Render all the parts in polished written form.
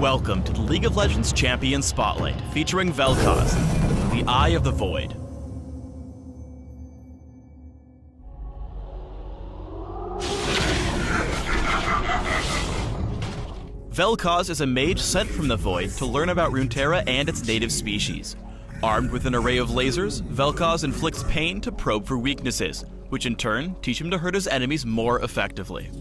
Welcome to the League of Legends Champion Spotlight, featuring Vel'Koz, the Eye of the Void. Vel'Koz is a mage sent from the Void to learn about Runeterra and its native species. Armed with an array of lasers, Vel'Koz inflicts pain to probe for weaknesses, which in turn teach him to hurt his enemies more effectively.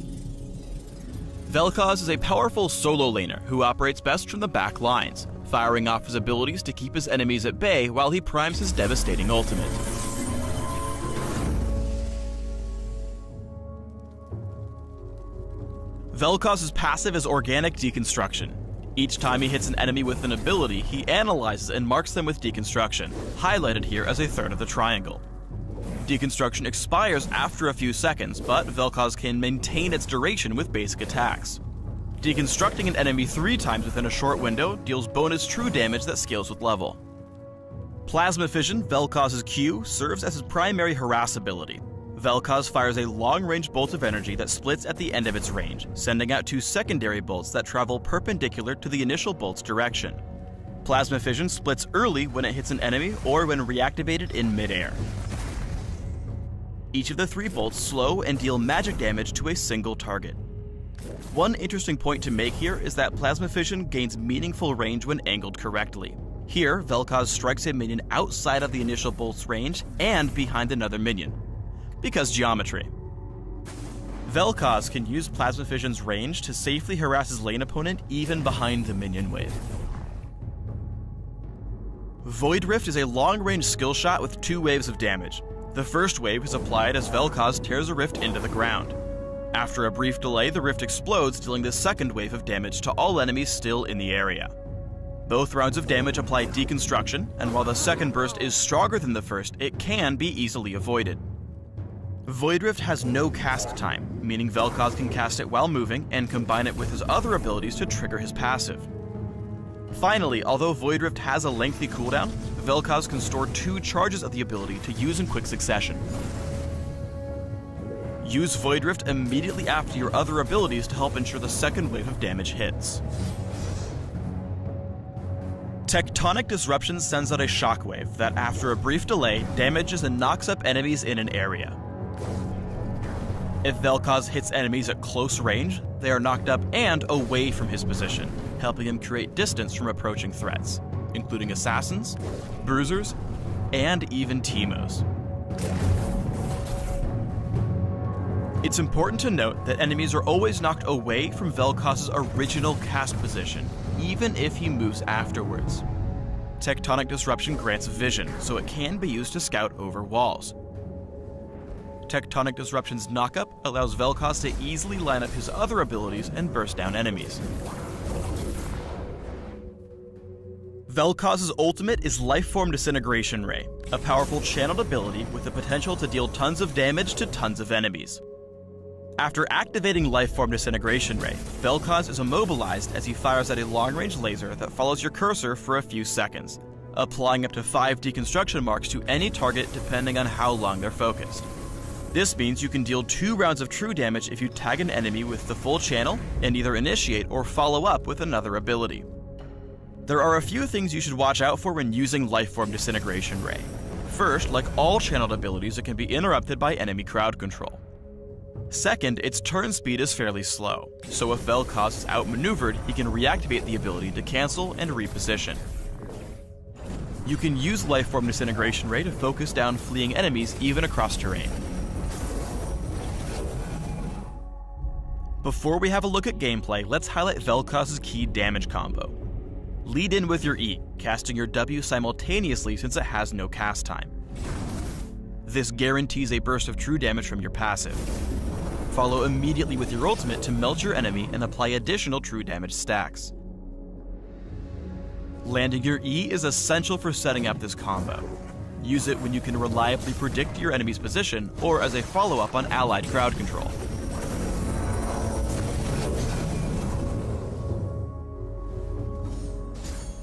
Vel'Koz is a powerful solo laner who operates best from the back lines, firing off his abilities to keep his enemies at bay while he primes his devastating ultimate. Vel'Koz's passive is organic deconstruction. Each time he hits an enemy with an ability, he analyzes and marks them with deconstruction, highlighted here as a third of the triangle. Deconstruction expires after a few seconds, but Vel'Koz can maintain its duration with basic attacks. Deconstructing an enemy 3 times within a short window deals bonus true damage that scales with level. Plasma Fission, Vel'Koz's Q, serves as his primary harass ability. Vel'Koz fires a long-range bolt of energy that splits at the end of its range, sending out 2 secondary bolts that travel perpendicular to the initial bolt's direction. Plasma Fission splits early when it hits an enemy or when reactivated in midair. Each of the 3 bolts slow and deal magic damage to a single target. One interesting point to make here is that Plasma Fission gains meaningful range when angled correctly. Here, Vel'Koz strikes a minion outside of the initial bolt's range and behind another minion. Because geometry. Vel'Koz can use Plasma Fission's range to safely harass his lane opponent even behind the minion wave. Void Rift is a long-range skill shot with 2 waves of damage. The first wave is applied as Vel'Koz tears a rift into the ground. After a brief delay, the rift explodes, dealing the second wave of damage to all enemies still in the area. Both rounds of damage apply deconstruction, and while the second burst is stronger than the first, it can be easily avoided. Void Rift has no cast time, meaning Vel'Koz can cast it while moving and combine it with his other abilities to trigger his passive. Finally, although Void Rift has a lengthy cooldown, Vel'Koz can store 2 charges of the ability to use in quick succession. Use Void Rift immediately after your other abilities to help ensure the second wave of damage hits. Tectonic Disruption sends out a shockwave that, after a brief delay, damages and knocks up enemies in an area. If Vel'Koz hits enemies at close range, they are knocked up and away from his position, helping him create distance from approaching threats, including assassins, bruisers, and even Teemos. It's important to note that enemies are always knocked away from Vel'Koz's original cast position, even if he moves afterwards. Tectonic Disruption grants vision, so it can be used to scout over walls. Tectonic Disruption's knockup allows Vel'Koz to easily line up his other abilities and burst down enemies. Vel'Koz's ultimate is Lifeform Disintegration Ray, a powerful channeled ability with the potential to deal tons of damage to tons of enemies. After activating Lifeform Disintegration Ray, Vel'Koz is immobilized as he fires at a long-range laser that follows your cursor for a few seconds, applying up to 5 deconstruction marks to any target depending on how long they're focused. This means you can deal 2 rounds of true damage if you tag an enemy with the full channel and either initiate or follow up with another ability. There are a few things you should watch out for when using Lifeform Disintegration Ray. First, like all channeled abilities, it can be interrupted by enemy crowd control. Second, its turn speed is fairly slow, so if Vel'Koz is outmaneuvered, he can reactivate the ability to cancel and reposition. You can use Lifeform Disintegration Ray to focus down fleeing enemies even across terrain. Before we have a look at gameplay, let's highlight Vel'Koz's key damage combo. Lead in with your E, casting your W simultaneously since it has no cast time. This guarantees a burst of true damage from your passive. Follow immediately with your ultimate to melt your enemy and apply additional true damage stacks. Landing your E is essential for setting up this combo. Use it when you can reliably predict your enemy's position or as a follow-up on allied crowd control.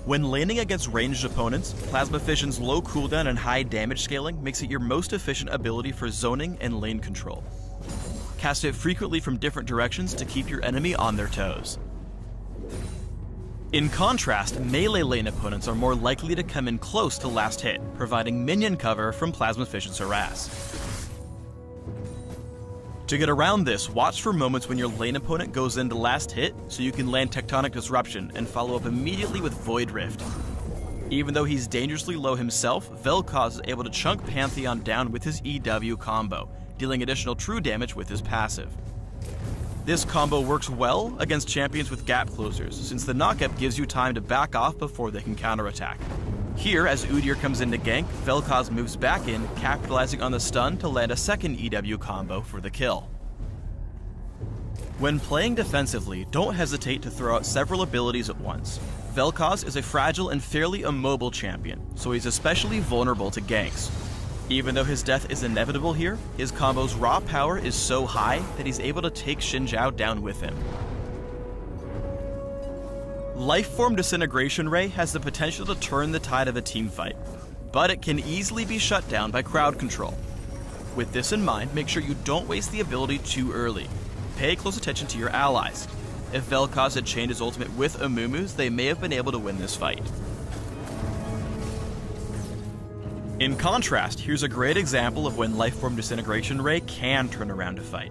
When laning against ranged opponents, Plasma Fission's low cooldown and high damage scaling makes it your most efficient ability for zoning and lane control. Cast it frequently from different directions to keep your enemy on their toes. In contrast, melee lane opponents are more likely to come in close to last hit, providing minion cover from Plasma Fission's harass. To get around this, watch for moments when your lane opponent goes into last hit so you can land Tectonic Disruption and follow up immediately with Void Rift. Even though he's dangerously low himself, Vel'Koz is able to chunk Pantheon down with his EW combo, dealing additional true damage with his passive. This combo works well against champions with gap closers, since the knockup gives you time to back off before they can counterattack. Here, as Udyr comes in to gank, Vel'Koz moves back in, capitalizing on the stun to land a second EW combo for the kill. When playing defensively, don't hesitate to throw out several abilities at once. Vel'Koz is a fragile and fairly immobile champion, so he's especially vulnerable to ganks. Even though his death is inevitable here, his combo's raw power is so high that he's able to take Xin Zhao down with him. Lifeform Disintegration Ray has the potential to turn the tide of a teamfight, but it can easily be shut down by crowd control. With this in mind, make sure you don't waste the ability too early. Pay close attention to your allies. If Vel'Koz had chained his ultimate with Amumu's, they may have been able to win this fight. In contrast, here's a great example of when Lifeform Disintegration Ray can turn around a fight.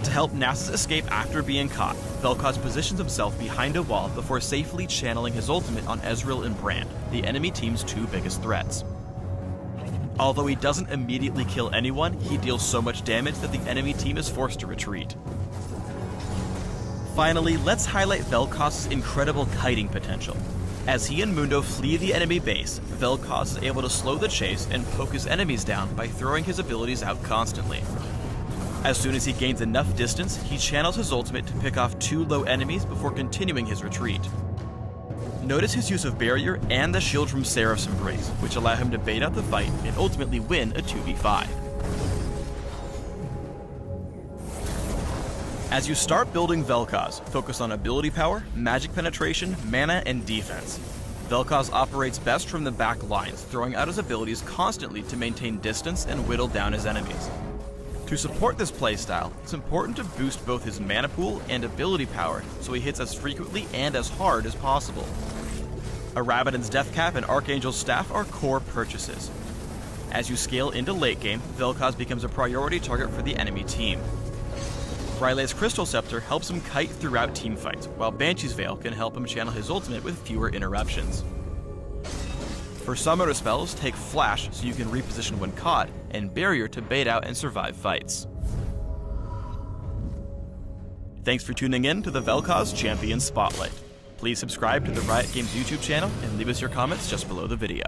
To help Nasus escape after being caught, Vel'Koz positions himself behind a wall before safely channeling his ultimate on Ezreal and Brand, the enemy team's two biggest threats. Although he doesn't immediately kill anyone, he deals so much damage that the enemy team is forced to retreat. Finally, let's highlight Vel'Koz's incredible kiting potential. As he and Mundo flee the enemy base, Vel'Koz is able to slow the chase and poke his enemies down by throwing his abilities out constantly. As soon as he gains enough distance, he channels his ultimate to pick off two low enemies before continuing his retreat. Notice his use of Barrier and the shield from Seraph's Embrace, which allow him to bait out the fight and ultimately win a 2v5. As you start building Vel'Koz, focus on ability power, magic penetration, mana, and defense. Vel'Koz operates best from the back lines, throwing out his abilities constantly to maintain distance and whittle down his enemies. To support this playstyle, it's important to boost both his mana pool and ability power so he hits as frequently and as hard as possible. A Rabadon's Death Cap and Archangel's Staff are core purchases. As you scale into late game, Vel'Koz becomes a priority target for the enemy team. Ryleigh's Crystal Scepter helps him kite throughout teamfights, while Banshee's Veil can help him channel his ultimate with fewer interruptions. For summoner spells, take Flash so you can reposition when caught, and Barrier to bait out and survive fights. Thanks for tuning in to the Vel'Koz Champion Spotlight. Please subscribe to the Riot Games YouTube channel and leave us your comments just below the video.